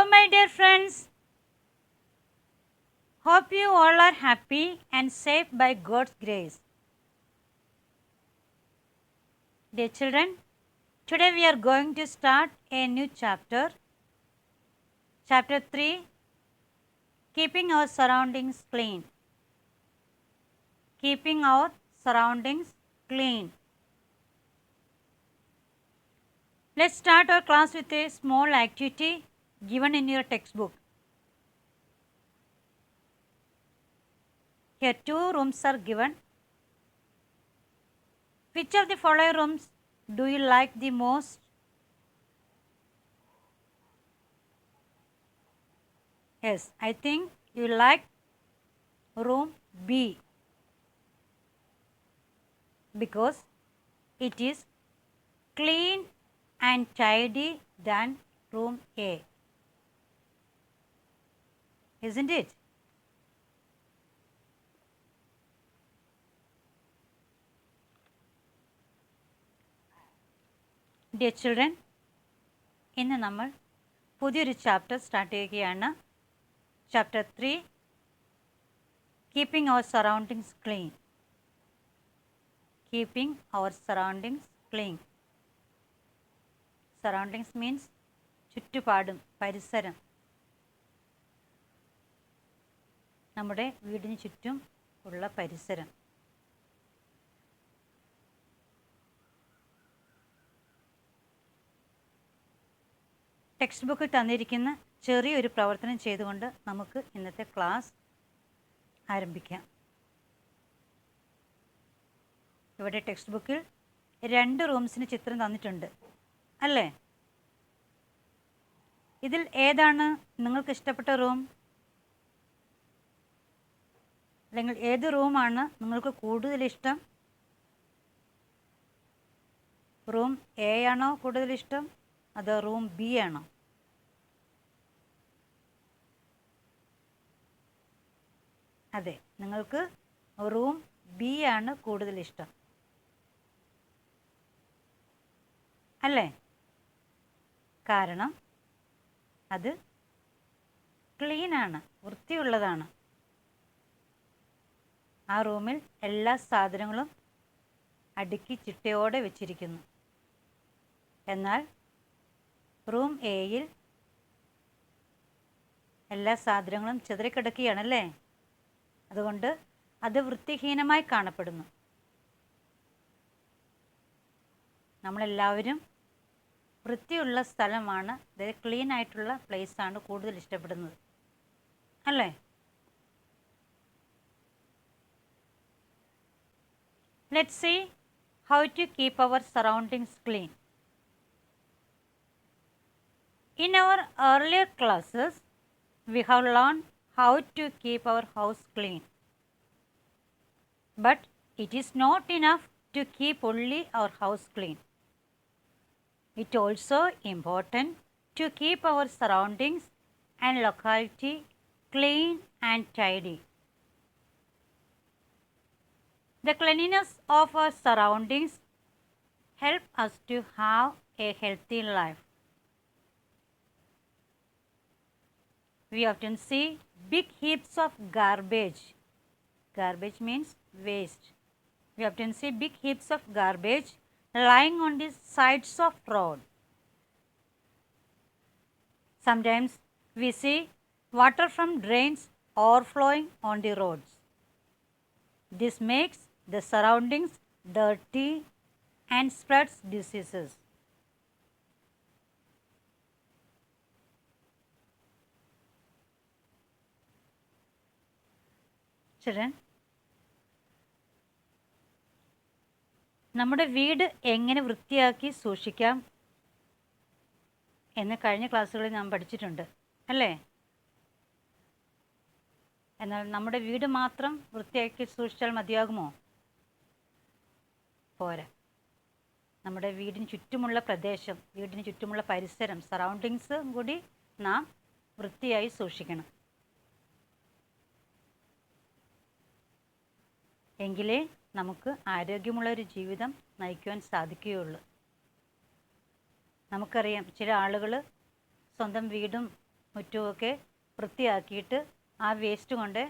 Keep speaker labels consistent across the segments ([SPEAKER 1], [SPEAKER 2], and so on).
[SPEAKER 1] Hello, my dear friends. Hope you all are happy and safe by God's grace. Dear children, today we are going to start a new chapter. Chapter 3, Keeping Our Surroundings Clean. Keeping our surroundings clean. Let's start our class with a small activity given in your textbook. Here 2 rooms are given. Which of the following rooms do you like the most? Yes, I think you like room B because it is clean and tidy than room A. Isn't it? Dear children, ഇന്ന് നമ്മൾ പുതിയൊരു chapter start ചെയ്യുകയാണ്. Chapter 3, keeping our surroundings clean. Keeping our surroundings clean. Surroundings means ചുറ്റുപാടും, പരിസരം. നമ്മുടെ വീടിന് ചുറ്റും ഉള്ള പരിസരം. ടെക്സ്റ്റ് ബുക്കിൽ തന്നിരിക്കുന്ന ചെറിയൊരു പ്രവർത്തനം ചെയ്തുകൊണ്ട് നമുക്ക് ഇന്നത്തെ ക്ലാസ് ആരംഭിക്കാം. ഇവിടെ ടെക്സ്റ്റ് ബുക്കിൽ 2 റൂംസിന് ചിത്രം തന്നിട്ടുണ്ട് അല്ലേ? ഇതിൽ ഏതാണ് നിങ്ങൾക്ക് ഇഷ്ടപ്പെട്ട റൂം? അല്ലെങ്കിൽ ഏത് റൂമാണ് നിങ്ങൾക്ക് കൂടുതൽ ഇഷ്ടം? റൂം എ ആണോ കൂടുതൽ ഇഷ്ടം, അതോ റൂം ബി ആണോ? അതെ, നിങ്ങൾക്ക് റൂം ബി ആണ് കൂടുതൽ ഇഷ്ടം അല്ലേ? കാരണം അത് ക്ലീനാണ്, വൃത്തിയുള്ളതാണ്. ആ റൂമിൽ എല്ലാ സാധനങ്ങളും അടുക്കി ചിട്ടയോടെ വെച്ചിരിക്കുന്നു. എന്നാൽ റൂം എയിൽ എല്ലാ സാധനങ്ങളും ചിതറിക്കിടക്കുകയാണല്ലേ? അതുകൊണ്ട് അത് വൃത്തിഹീനമായി കാണപ്പെടുന്നു. നമ്മളെല്ലാവരും വൃത്തിയുള്ള സ്ഥലമാണ്, അതായത് ക്ലീൻ ആയിട്ടുള്ള പ്ലേസാണ് കൂടുതൽ ഇഷ്ടപ്പെടുന്നത് അല്ലേ? Let's see how to keep our surroundings clean. In our earlier classes, we have learned how to keep our house clean. But it is not enough to keep only our house clean. It also important to keep our surroundings and locality clean and tidy. The cleanliness of our surroundings help us to have a healthy life. We often see big heaps of garbage. Garbage means waste. We often see big heaps of garbage lying on the sides of road. Sometimes we see water from drains overflowing on the roads. This makes the surroundings dirty and spreads diseases. Children, നമ്മുടെ വീട് എങ്ങനെ വൃത്തിയാക്കി സൂക്ഷിക്കാം എന്ന് കഴിഞ്ഞ ക്ലാസ്സുകളിൽ നാം പഠിച്ചിട്ടുണ്ട് അല്ലേ? എന്നാൽ നമ്മുടെ വീട് മാത്രം വൃത്തിയാക്കി സൂക്ഷിച്ചാൽ മതിയാകുമോ? പോരാ. നമ്മുടെ വീടിന് ചുറ്റുമുള്ള പ്രദേശം, വീടിന് ചുറ്റുമുള്ള പരിസരം, സറൗണ്ടിങ്സ് കൂടി നാം വൃത്തിയായി സൂക്ഷിക്കണം. എങ്കിലേ നമുക്ക് ആരോഗ്യമുള്ളൊരു ജീവിതം നയിക്കുവാൻ സാധിക്കുകയുള്ളൂ. നമുക്കറിയാം, ചില ആളുകൾ സ്വന്തം വീടും മുറ്റമൊക്കെ വൃത്തിയാക്കിയിട്ട് ആ വേസ്റ്റ് കൊണ്ട്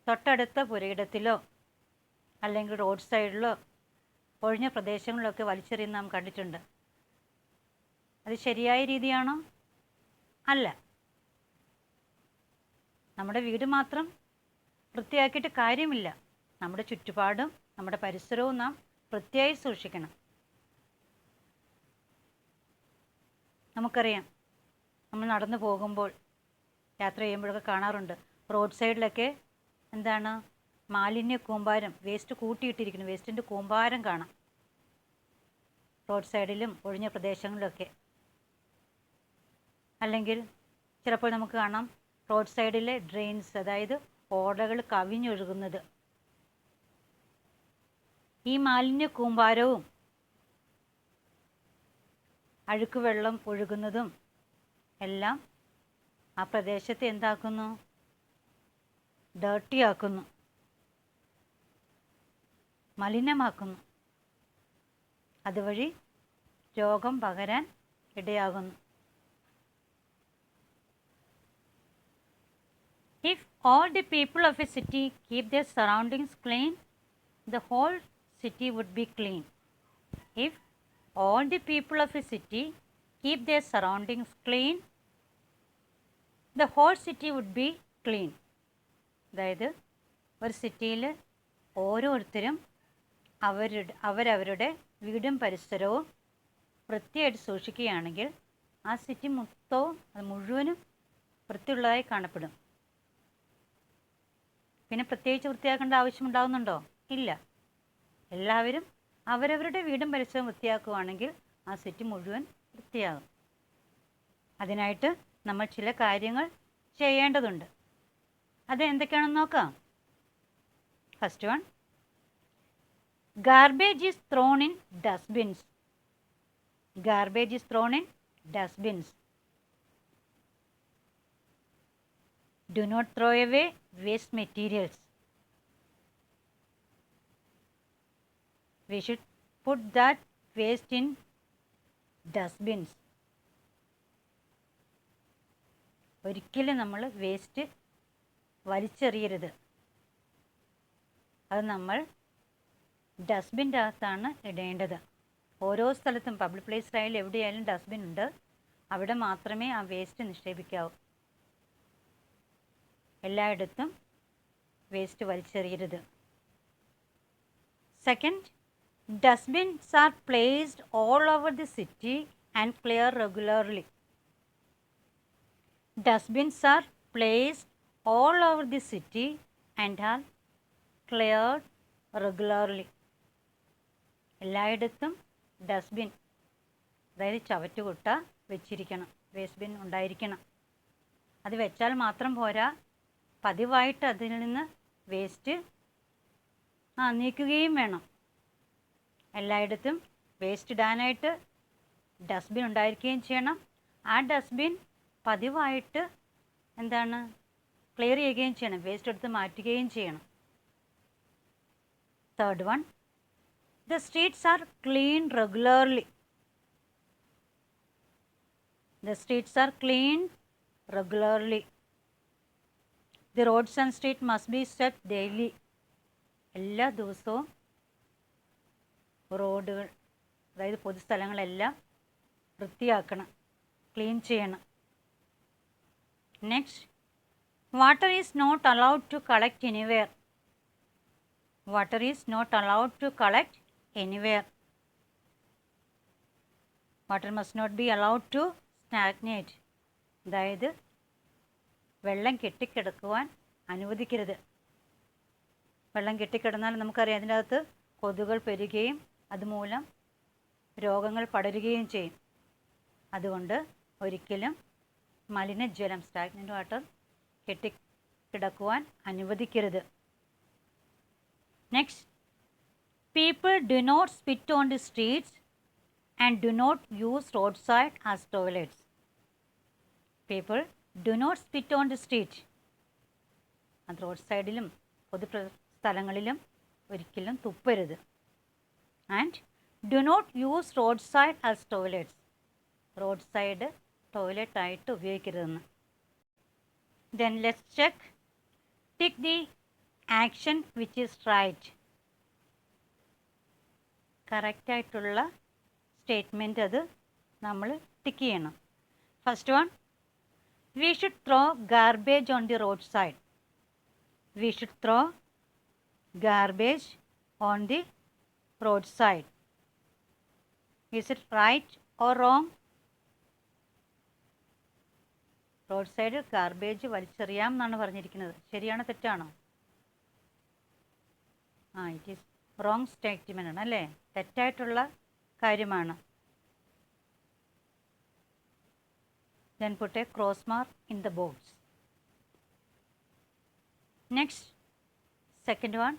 [SPEAKER 1] തൊട്ടടുത്ത പുരയിടത്തിലോ അല്ലെങ്കിൽ റോഡ് സൈഡിലോ ഒഴിഞ്ഞ പ്രദേശങ്ങളിലൊക്കെ വലിച്ചെറിയുന്ന നാം കണ്ടിട്ടുണ്ട്. അത് ശരിയായ രീതിയാണോ? അല്ല. നമ്മുടെ വീട് മാത്രം വൃത്തിയാക്കിയിട്ട് കാര്യമില്ല. നമ്മുടെ ചുറ്റുപാടും നമ്മുടെ പരിസരവും നാം വൃത്തിയായി സൂക്ഷിക്കണം. നമുക്കറിയാം, നമ്മൾ നടന്നു പോകുമ്പോൾ യാത്ര ചെയ്യുമ്പോഴൊക്കെ കാണാറുണ്ട്, റോഡ് സൈഡിലൊക്കെ എന്താണ് മാലിന്യ കൂമ്പാരം, വേസ്റ്റ് കൂട്ടിയിട്ടിരിക്കുന്നു, വേസ്റ്റിൻ്റെ കൂമ്പാരം കാണാം റോഡ് സൈഡിലും ഒഴിഞ്ഞ പ്രദേശങ്ങളിലൊക്കെ. അല്ലെങ്കിൽ ചിലപ്പോൾ നമുക്ക് കാണാം റോഡ് സൈഡിലെ ഡ്രെയിൻസ്, അതായത് ഓടകൾ കവിഞ്ഞൊഴുകുന്നത്. ഈ മാലിന്യ കൂമ്പാരവും അഴുക്ക് വെള്ളം ഒഴുകുന്നതും എല്ലാം ആ പ്രദേശത്തെ എന്താക്കുന്നു? ഡേർട്ടിയാക്കുന്നു, മലിനമാക്കുന്നു. അതുവഴി രോഗം പകരാൻ ഇടയാകുന്നു. If all the people of a city keep their surroundings clean, the whole city would be clean. If all the people of a city keep their surroundings clean, the whole city would be clean. അതായത് ഒരു സിറ്റിയിൽ ഓരോരുത്തരും അവരവരുടെ വീടും പരിസരവും വൃത്തിയായിട്ട് സൂക്ഷിക്കുകയാണെങ്കിൽ ആ city മൊത്തവും അത് മുഴുവനും വൃത്തിയുള്ളതായി കാണപ്പെടും. പിന്നെ പ്രത്യേകിച്ച് വൃത്തിയാക്കേണ്ട ആവശ്യമുണ്ടാകുന്നുണ്ടോ? ഇല്ല. എല്ലാവരും അവരവരുടെ വീടും പരിസരവും വൃത്തിയാക്കുകയാണെങ്കിൽ ആ സിറ്റി മുഴുവൻ വൃത്തിയാകും. അതിനായിട്ട് നമ്മൾ ചില കാര്യങ്ങൾ ചെയ്യേണ്ടതുണ്ട്. അത് എന്തൊക്കെയാണെന്ന് നോക്കാം. First one, garbage is thrown in dustbins. Garbage is thrown in dustbins. Do not throw away waste materials. We should put that waste in dustbins. ഒരിക്കലും നമ്മൾ വേസ്റ്റ് വലിച്ചെറിയരുത്. അത് നമ്മൾ ഡസ്റ്റ്ബിൻ്റെ അകത്താണ് ഇടേണ്ടത്. ഓരോ സ്ഥലത്തും പബ്ലിക് പ്ലേസിലായാലും എവിടെയായാലും ഡസ്റ്റ്ബിൻ ഉണ്ട്. അവിടെ മാത്രമേ ആ വേസ്റ്റ് നിക്ഷേപിക്കാവൂ. എല്ലായിടത്തും വേസ്റ്റ് വലിച്ചെറിയരുത്. Second, dustbins are placed all over the city and clear regularly. Dustbins are placed all over the city and are cleared regularly. എല്ലായിടത്തും ഡസ്റ്റ്ബിൻ, അതായത് ചവറ്റുകുട്ട വെച്ചിരിക്കണം, വേസ്റ്റ് ബിൻ ഉണ്ടായിരിക്കണം. അത് വെച്ചാൽ മാത്രം പോരാ, പതിവായിട്ട് അതിൽ നിന്ന് വേസ്റ്റ് നീക്കുകയും വേണം. എല്ലായിടത്തും വേസ്റ്റ് ഇടാനായിട്ട് ഡസ്റ്റ്ബിൻ ഉണ്ടായിരിക്കുകയും ചെയ്യണം. ആ ഡസ്റ്റ്ബിൻ പതിവായിട്ട് എന്താണ് ക്ലിയർ ചെയ്യുകയും ചെയ്യണം, വേസ്റ്റ് എടുത്ത് മാറ്റുകയും ചെയ്യണം. Third one, the streets are cleaned regularly. The streets are cleaned regularly. The roads and streets must be swept daily. എല്ലാ ദിവസവും റോഡുകൾ, അതായത് പൊതുസ്ഥലങ്ങളെല്ലാം വൃത്തിയാക്കണം, ക്ലീൻ ചെയ്യണം. Next, water is not allowed to collect anywhere. Water is not allowed to collect anywhere. Water must not be allowed to stagnate. അതായത് വെള്ളം കെട്ടിക്കിടക്കുവാൻ അനുവദിക്കരുത്. വെള്ളം കെട്ടിക്കിടന്നാൽ നമുക്കറിയാം അതിൻ്റെ അകത്ത് കൊതുകുകൾ പെരുകുകയും അതുമൂലം രോഗങ്ങൾ പടരുകയും ചെയ്യും. അതുകൊണ്ട് ഒരിക്കലും മലിനജലം, സ്റ്റാഗ്നൻ്റ് വാട്ടർ കെട്ടിക്കിടക്കുവാൻ അനുവദിക്കരുത്. Next, people do not spit on the streets and do not use roadside as toilets. People do not spit on the street. അത് റോഡ് സൈഡിലും പൊതു സ്ഥലങ്ങളിലും ഒരിക്കലും തുപ്പരുത്. And do not use roadside as toilets. Road side ടോയ്ലറ്റായിട്ട് ഉപയോഗിക്കരുതെന്ന്. Then let's check. Tick the action which is right. Correct ആയിട്ടുള്ള statement അത് നമ്മൾ ടിക്ക് ചെയ്യണം. First one, we should throw garbage on the roadside. We should throw garbage on the roadside. Is it right or wrong? Road side garbage വലിച്ചെറിയാം എന്നാണ് പറഞ്ഞിരിക്കുന്നത്. ശരിയാണോ തെറ്റാണോ? It is wrong statement ആണ് അല്ലേ, തെറ്റായിട്ടുള്ള കാര്യമാണ്. Then put a cross mark in the box. Next, second one,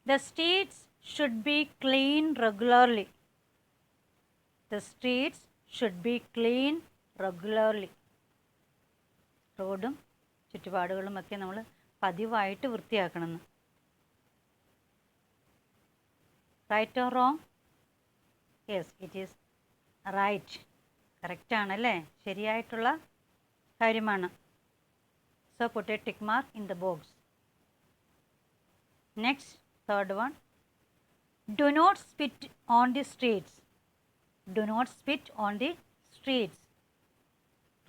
[SPEAKER 1] the streets should be clean regularly. The streets should be clean regularly. റോഡും ചുറ്റുപാടുകളുമൊക്കെ നമ്മൾ പതിവായിട്ട് വൃത്തിയാക്കണമെന്ന്. Right or wrong? Yes, it is right. കറക്റ്റാണല്ലേ, ശരിയായിട്ടുള്ള കാര്യമാണ്. So put a tick mark in the box. Next, third one, do not spit on the streets. Do not spit on the streets.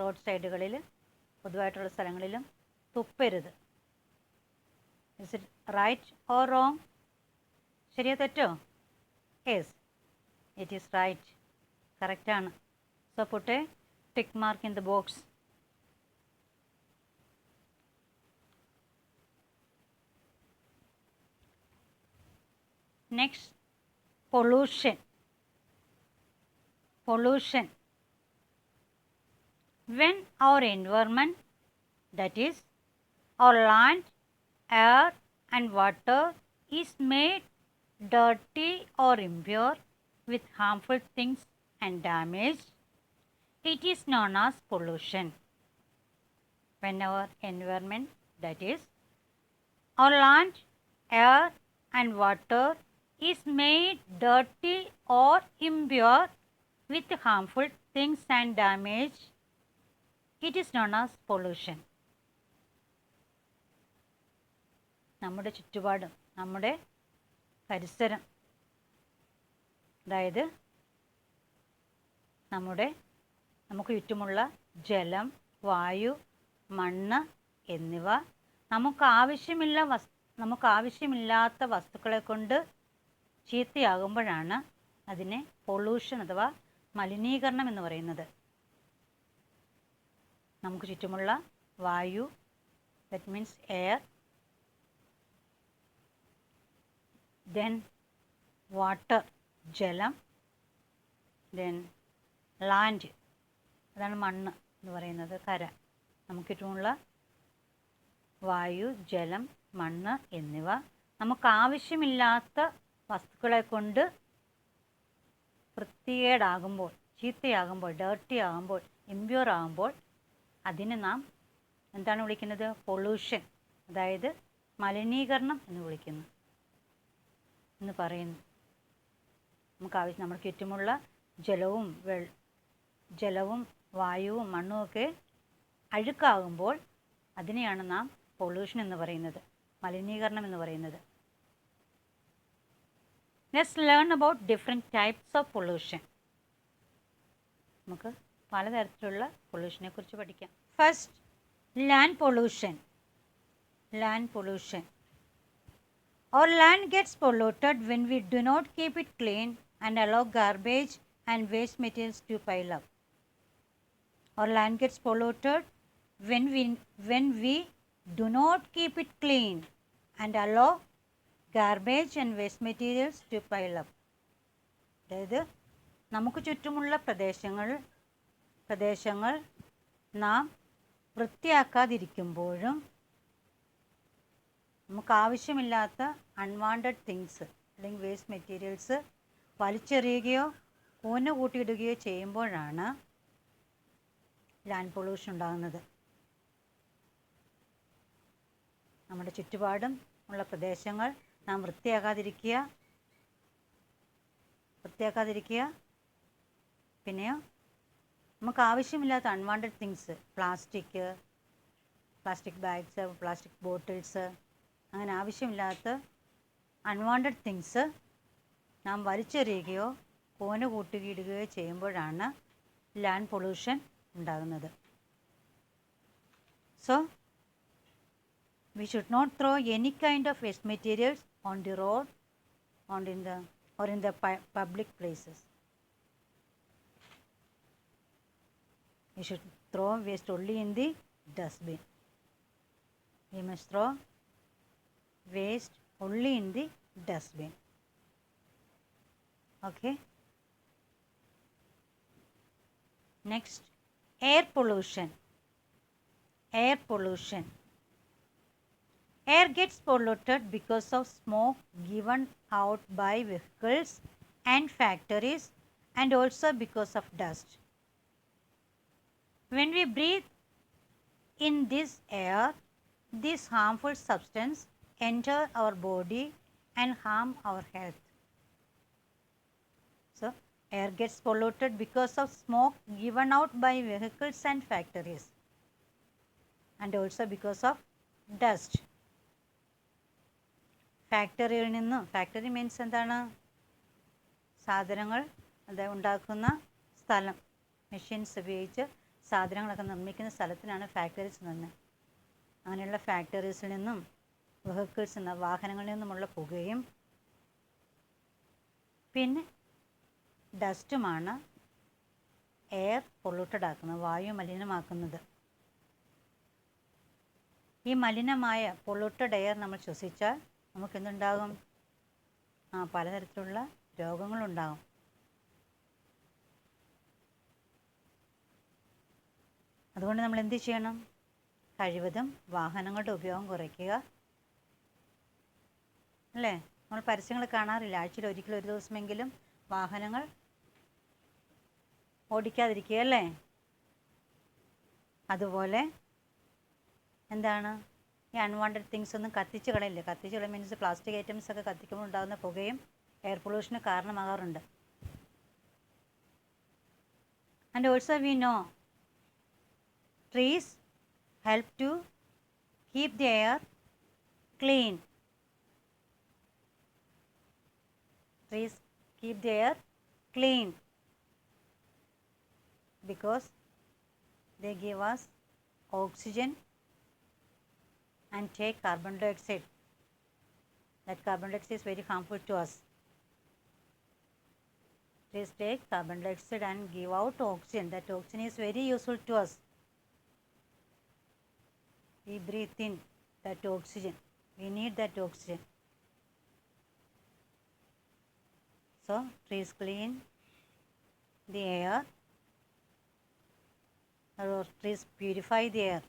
[SPEAKER 1] Road സൈഡുകളിൽ പൊതുവായിട്ടുള്ള സ്ഥലങ്ങളിലും തുപ്പരുത്. Is it right or wrong? ശരിയോ തെറ്റോ? Yes, it is right. കറക്റ്റാണ്. So put a tick mark in the box. Next, pollution. Pollution. When our environment, that is our land, air and water, is made dirty or impure with harmful things and damaged, it is known as pollution. When our environment, that is our land, air and water, is made dirty or impure with harmful things and damage, it is known as pollution. നമ്മുടെ ചുറ്റുപാടും നമ്മുടെ പരിസരം, അതായത് നമുക്ക് ചുറ്റുമുള്ള ജലം, വായു, മണ്ണ് എന്നിവ നമുക്ക് ആവശ്യമില്ലാത്ത വസ്തുക്കളെ കൊണ്ട് ചീത്തയാകുമ്പോഴാണ് അതിനെ പൊള്യൂഷൻ അഥവാ മലിനീകരണം എന്ന് പറയുന്നത്. നമുക്ക് ചുറ്റുമുള്ള വായു, that means air, then water ജലം, ദെൻ ലാൻഡ് അതാണ് മണ്ണ് എന്ന് പറയുന്നത്, കര. നമുക്ക് ചുറ്റുമുള്ള വായു, ജലം, മണ്ണ് എന്നിവ നമുക്ക് ആവശ്യമില്ലാത്ത വസ്തുക്കളെ കൊണ്ട് വൃത്തികേടാകുമ്പോൾ, ചീത്തയാകുമ്പോൾ, ഡേർട്ടി ആകുമ്പോൾ, ഇമ്പ്യൂർ ആകുമ്പോൾ അതിനെ നാം എന്താണ് വിളിക്കുന്നത്? പൊള്യൂഷൻ, അതായത് മലിനീകരണം എന്ന് വിളിക്കുന്നു എന്ന് പറയുന്നു. നമുക്ക് ചുറ്റുമുള്ള ജലവും വായുവും മണ്ണുമൊക്കെ അഴുക്കാകുമ്പോൾ അതിനെയാണ് നാം പൊള്യൂഷൻ എന്ന് പറയുന്നത്, മലിനീകരണം എന്ന് പറയുന്നത്. Let's learn about different types of pollution. നമുക്ക് പലതരത്തിലുള്ള പൊള്യൂഷനെ കുറിച്ച് പഠിക്കാം. First, land pollution. Land pollution. Our land gets polluted when we do not keep it clean and allow garbage and waste materials to pile up. Our land gets polluted when we do not keep it clean and allow garbage and waste materials to pile up. അതായത് നമുക്ക് ചുറ്റുമുള്ള പ്രദേശങ്ങൾ നാം വൃത്തിയാക്കാതിരിക്കുമ്പോഴും നമുക്ക് ആവശ്യമില്ലാത്ത unwanted things അല്ലെങ്കിൽ waste materials വലിച്ചെറിയുകയോ കൂന കൂട്ടിയിടുകയോ ചെയ്യുമ്പോഴാണ് land pollution ഉണ്ടാകുന്നത്. നമ്മുടെ ചുറ്റുപാടും ഉള്ള പ്രദേശങ്ങൾ നാം വൃത്തിയാക്കാതിരിക്കുക. പിന്നെയോ നമുക്ക് ആവശ്യമില്ലാത്ത unwanted things, plastic, plastic bags, plastic bottles, അങ്ങനെ ആവശ്യമില്ലാത്ത അൺവാണ്ടഡ് തിങ്സ് നാം വലിച്ചെറിയുകയോ കോന് കൂട്ടിയിടുകയോ ചെയ്യുമ്പോഴാണ് ലാൻഡ് പൊല്യൂഷൻ ഉണ്ടാകുന്നത്. So we should not throw any kind of waste materials on the road or in the public places. We should throw waste only in the dustbin. We must throw waste only in the dustbin. Okay. Next, air pollution. Air pollution. Air gets polluted because of smoke given out by vehicles and factories, and also because of dust. When we breathe in this air, this harmful substance enter our body and harm our health. So, air gets polluted because of smoke given out by vehicles and factories, and also because of dust. ഫാക്ടറിയിൽ നിന്നും, factory means എന്താണ്? സാധനങ്ങൾ ഉണ്ടാക്കുന്ന സ്ഥലം, machines ഉപയോഗിച്ച് സാധനങ്ങളൊക്കെ നിർമ്മിക്കുന്ന സ്ഥലത്തിനാണ് factories എന്ന് പറഞ്ഞത്. അങ്ങനെയുള്ള ഫാക്ടറീസിൽ നിന്നും വെഹിക്കിൾസ് എന്ന വാഹനങ്ങളിൽ നിന്നുമുള്ള പുകയും പിന്നെ ഡസ്റ്റുമാണ് എയർ പൊല്യൂട്ടഡ് ആക്കുന്നത്, വായു മലിനമാക്കുന്നത്. ഈ മലിനമായ പൊല്യൂട്ടഡ് എയർ നമ്മൾ ശ്വസിച്ചാൽ നമുക്കെന്തുണ്ടാകും? പലതരത്തിലുള്ള രോഗങ്ങളുണ്ടാകും. അതുകൊണ്ട് നമ്മൾ എന്ത് ചെയ്യണം? കഴിവതും വാഹനങ്ങളുടെ ഉപയോഗം കുറയ്ക്കുക. അല്ലേ? നമ്മൾ പരസ്യങ്ങൾ കാണാറില്ല, ആഴ്ചയിൽ ഒരിക്കലും ഒരു ദിവസമെങ്കിലും വാഹനങ്ങൾ ഓടിക്കാതിരിക്കുക അല്ലേ? അതുപോലെ എന്താണ്, ഈ അൺവാണ്ടഡ് തിങ്സ് ഒന്നും കത്തിച്ച് കളയില്ല. കത്തിച്ച് കളയും മീൻസ് പ്ലാസ്റ്റിക് ഐറ്റംസ് ഒക്കെ കത്തിക്കുമ്പോൾ ഉണ്ടാകുന്ന പുകയും എയർ പൊല്യൂഷന് കാരണമാകാറുണ്ട്. And also we know trees help to keep the air clean. Trees keep the air clean because they give us oxygen and take carbon dioxide. That carbon dioxide is very harmful to us. Trees take carbon dioxide and give out oxygen. That oxygen is very useful to us. We breathe in that oxygen. We need that oxygen. So, trees clean the air, or trees purify the air.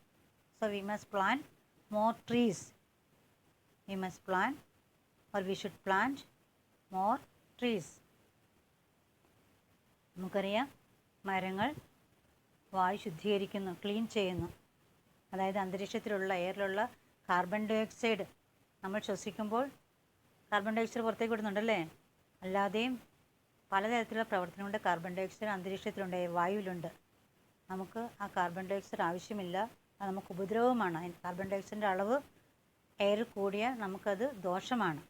[SPEAKER 1] So, we must plant more trees. We must plant, or we should plant more trees. നമുക്കറിയാം, മരങ്ങൾ വായു ശുദ്ധീകരിക്കുന്നു, clean ചെയ്യുന്നു. അതായത് അന്തരീക്ഷത്തിലുള്ള എയറിലുള്ള carbon dye oxide നമ്മൾ ശ്വസിക്കുമ്പോൾ carbon dye oxide പുറത്തേക്ക് വിടുന്നുണ്ടല്ലേ? അല്ലാതെയും പലതരത്തിലുള്ള പ്രവർത്തനങ്ങളുടെ കാർബൺ ഡൈ ഓക്സൈഡ് അന്തരീക്ഷത്തിലുണ്ട്, വായുവിലുണ്ട്. നമുക്ക് ആ കാർബൺ ഡൈ ഓക്സൈഡ് ആവശ്യമില്ല, അത് നമുക്ക് ഉപദ്രവമാണ്. കാർബൺ ഡൈ ഓക്സൈഡിൻ്റെ അളവ് എയർ കൂടിയാൽ നമുക്കത് ദോഷമാണ്.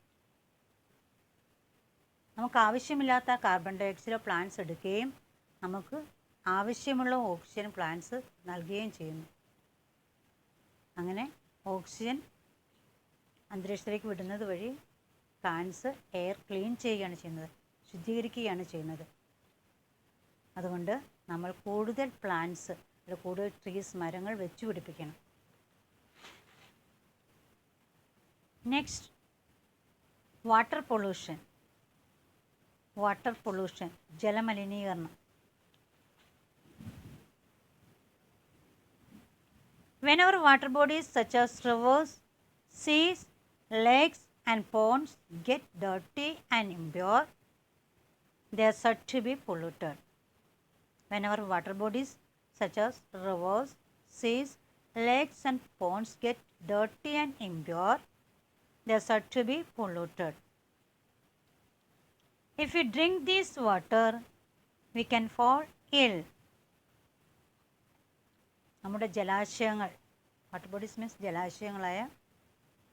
[SPEAKER 1] നമുക്ക് ആവശ്യമില്ലാത്ത കാർബൺ ഡൈ ഓക്സൈഡ് പ്ലാന്റ്സ് എടുക്കുകയും നമുക്ക് ആവശ്യമുള്ള ഓക്സിജൻ പ്ലാന്റ്സ് നൽകുകയും ചെയ്യുന്നു. അങ്ങനെ ഓക്സിജൻ അന്തരീക്ഷത്തിലേക്ക് വിടുന്നത് വഴി പ്ലാന്റ്സ് എയർ ക്ലീൻ ചെയ്യുകയാണ് ചെയ്യുന്നത്, ശുദ്ധീകരിക്കുകയാണ് ചെയ്യുന്നത്. അതുകൊണ്ട് നമ്മൾ കൂടുതൽ പ്ലാന്റ്സ്, കൂടുതൽ ട്രീസ്, മരങ്ങൾ വെച്ച് പിടിപ്പിക്കണം. Next, water pollution. Water pollution, ജലമലിനീകരണം. When our water bodies such as rivers, seas, lakes and ponds get dirty and impure, they are said to be polluted. When our water bodies such as rivers, seas, lakes and ponds get dirty and impure, they are said to be polluted. If we drink this water, we can fall ill. നമ്മുടെ ജലാശയങ്ങൾ, water bodies means ജലാശയങ്ങളായ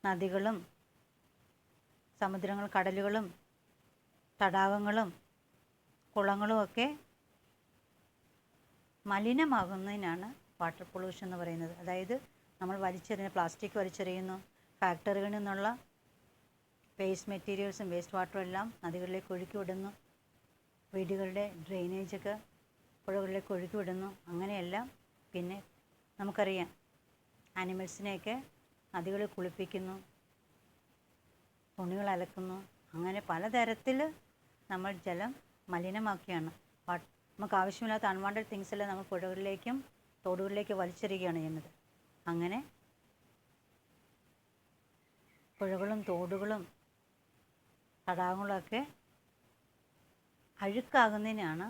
[SPEAKER 1] നദികളും സമുദ്രങ്ങൾ, കടലുകളും തടാകങ്ങളും കുളങ്ങളുമൊക്കെ മലിനമാകുന്നതിനാണ് water pollution എന്ന് പറയുന്നത്. അതായത് നമ്മൾ plastic വലിച്ചെറിയുന്നു, ഫാക്ടറികളിൽ നിന്നുള്ള വേസ്റ്റ് മെറ്റീരിയൽസും വേസ്റ്റ് വാട്ടറും എല്ലാം നദികളിലേക്ക് ഒഴുക്കി വിടുന്നു, വീടുകളുടെ ഡ്രെയിനേജൊക്കെ പുഴകളിലേക്ക് ഒഴുക്കി വിടുന്നു. അങ്ങനെയെല്ലാം പിന്നെ നമുക്കറിയാം ആനിമൽസിനെയൊക്കെ നദികളിൽ കുളിപ്പിക്കുന്നു, തുണികൾ അലക്കുന്നു. അങ്ങനെ പലതരത്തിൽ നമ്മൾ ജലം മലിനമാക്കിയാണ്. നമുക്ക് ആവശ്യമില്ലാത്ത അൺവാണ്ടഡ് തിങ്സ് എല്ലാം നമ്മൾ പുഴകളിലേക്കും തോടുകളിലേക്ക് വലിച്ചെറിയുകയാണ് ചെയ്യുന്നത്. അങ്ങനെ പുഴകളും തോടുകളും തടാകങ്ങളൊക്കെ അഴുക്കാകുന്നതിനാണ്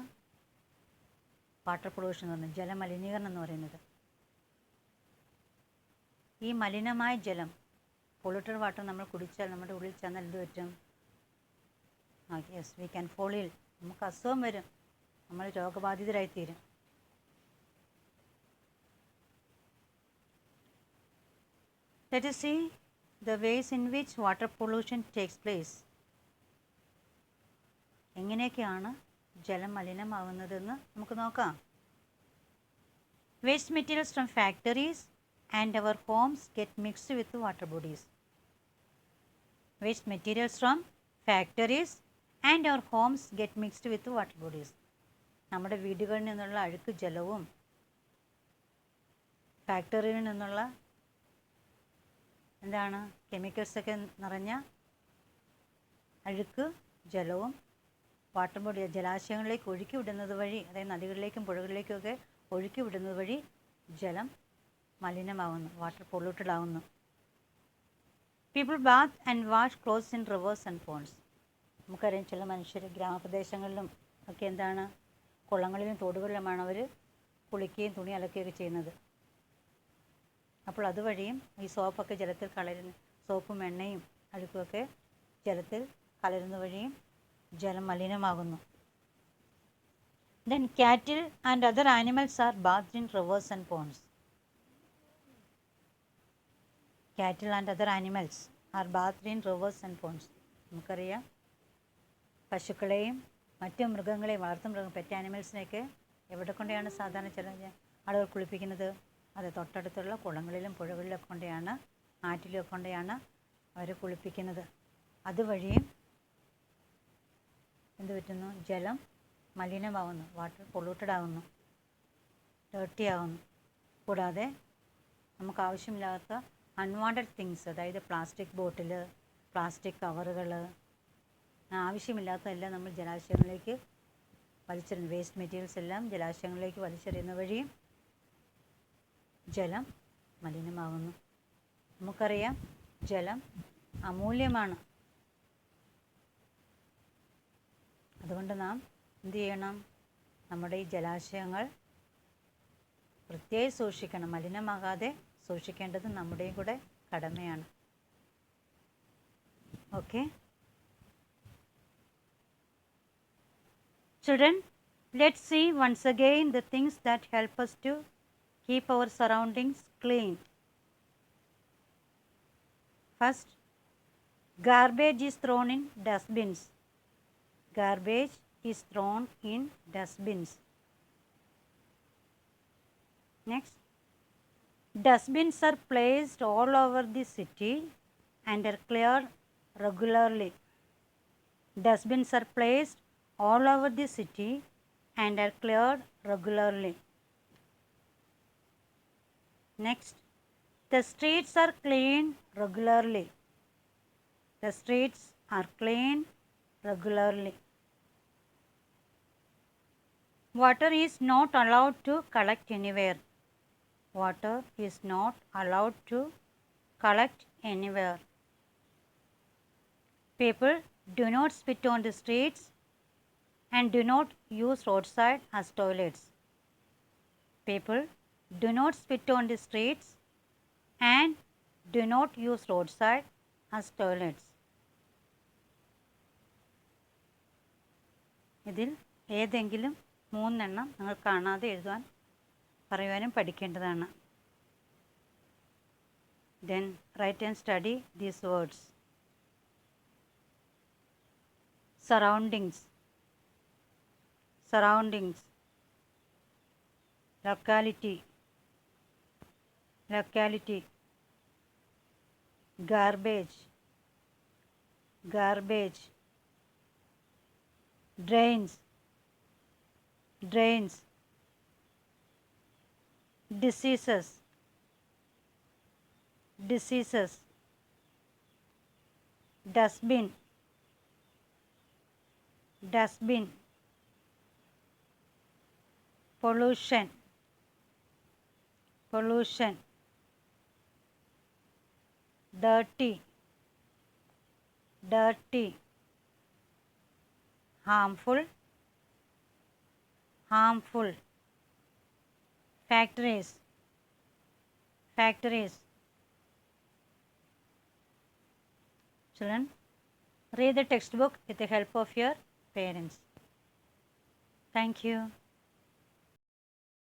[SPEAKER 1] വാട്ടർ പൊള്യൂഷൻ എന്ന് പറയുന്നത്, ജലമലിനീകരണം എന്ന് പറയുന്നത്. ഈ മലിനമായ ജലം, പൊള്യൂട്ടഡ് വാട്ടർ നമ്മൾ കുടിച്ചാൽ നമ്മുടെ ഉള്ളിൽ ചെന്നാൽ എന്ത് പറ്റും? യെസ്, വി ക്യാൻ ഫോൾ ഇൽ. നമുക്ക് അസുഖം വരും, നമ്മൾ രോഗബാധിതരായിത്തീരും. Let us see the ways in which water pollution takes place. എങ്ങനെയൊക്കെയാണ് ജലം മലിനമാകുന്നതെന്ന് നമുക്ക് നോക്കാം. Waste materials from factories and our homes get mixed with water bodies. Waste materials from factories and our homes get mixed with water bodies. നമ്മുടെ വീടുകളിൽ നിന്നുള്ള അഴുക്ക് ജലവും ഫാക്ടറിയിൽ നിന്നുള്ള കെമിക്കൽസൊക്കെ നിറഞ്ഞ അഴുക്ക് ജലവും വാട്ടർ ബോഡി ജലാശയങ്ങളിലേക്ക് ഒഴുക്കി വിടുന്നത് വഴി, അതായത് നദികളിലേക്കും പുഴകളിലേക്കുമൊക്കെ ഒഴുക്കി വിടുന്നത് വഴി ജലം മലിനമാകുന്നു, വാട്ടർ പൊള്യൂട്ടഡ് ആകുന്നു. People Baat and wash clothes in reverse and ponds. നമുക്കറിയാം ചില മനുഷ്യർ ഗ്രാമപ്രദേശങ്ങളിലും ഒക്കെ കുളങ്ങളിലും തോടുകളിലുമാണ് അവർ കുളിക്കുകയും തുണി അലക്കുകയൊക്കെ ചെയ്യുന്നത്. അപ്പോൾ അതുവഴിയും ഈ സോപ്പൊക്കെ ജലത്തിൽ സോപ്പും എണ്ണയും അഴുക്കുമൊക്കെ ജലത്തിൽ കലരുന്ന വഴിയും ജലം മലിനമാകുന്നു. Then cattle and other animals are bathed in rivers and ponds. Cattle and other animals are bathed in rivers and ponds. നമുക്കറിയാം പശുക്കളെയും മറ്റു മൃഗങ്ങളെയും പെറ്റ് ആനിമൽസിനെയൊക്കെ എവിടെ കൊണ്ടാണ് സാധാരണ ചില ആളുകൾ കുളിപ്പിക്കുന്നത്? അത് തൊട്ടടുത്തുള്ള കുളങ്ങളിലും പുഴകളിലൊക്കെ കൊണ്ടാണ്, ആറ്റിലൊക്കെ കൊണ്ടാണ് അവർ കുളിപ്പിക്കുന്നത്. അതുവഴിയും എന്ത് പറ്റുന്നു? ജലം മലിനമാകുന്നു, വാട്ടർ പൊള്യൂട്ടഡ് ആകുന്നു, ഡേർട്ടി ആകുന്നു. കൂടാതെ നമുക്ക് ആവശ്യമില്ലാത്ത അൺവാണ്ടഡ് തിങ്സ്, അതായത് പ്ലാസ്റ്റിക് ബോട്ടിൽ, പ്ലാസ്റ്റിക് കവറുകൾ, ആവശ്യമില്ലാത്തതെല്ലാം നമ്മൾ ജലാശയങ്ങളിലേക്ക് വലിച്ചെറിയുന്നു. വേസ്റ്റ് മെറ്റീരിയൽസ് എല്ലാം ജലാശയങ്ങളിലേക്ക് വലിച്ചെറിയുന്ന വഴിയും ജലം മലിനമാകുന്നു. നമുക്കറിയാം ജലം അമൂല്യമാണ്. അതുകൊണ്ട് നാം എന്ത് ചെയ്യണം? നമ്മുടെ ഈ ജലാശയങ്ങൾ പ്രത്യേകം സൂക്ഷിക്കണം. മലിനമാകാതെ സൂക്ഷിക്കേണ്ടത് നമ്മുടെയും കൂടെ കടമയാണ്. Okay Children, let's see once again the things that help us to keep our surroundings clean. First, garbage is thrown in dustbins. Garbage is thrown in dustbins. Next, dustbins are placed all over the city and are cleared regularly. Dustbins are placed all over the city and are cleared regularly. Next, the streets are cleaned regularly. The streets are cleaned regularly. Water is not allowed to collect anywhere. Water is not allowed to collect anywhere. People do not spit on the streets and do not use roadside as toilets. People do not spit on the streets and do not use roadside as toilets. ഇതിൽ ഏതെങ്കിലും മൂന്നെണ്ണം നിങ്ങൾ കാണാതെ എഴുതുവാൻ പറയുവാനും പഠിക്കേണ്ടതാണ്. Then write and study these words. Surroundings, surroundings, locality, locality, garbage, garbage, drains, drains, diseases, diseases, dustbin, dustbin, pollution, pollution, dirty, dirty, harmful, harmful, factories, factories. Children, read the textbook with the help of your parents. Thank you.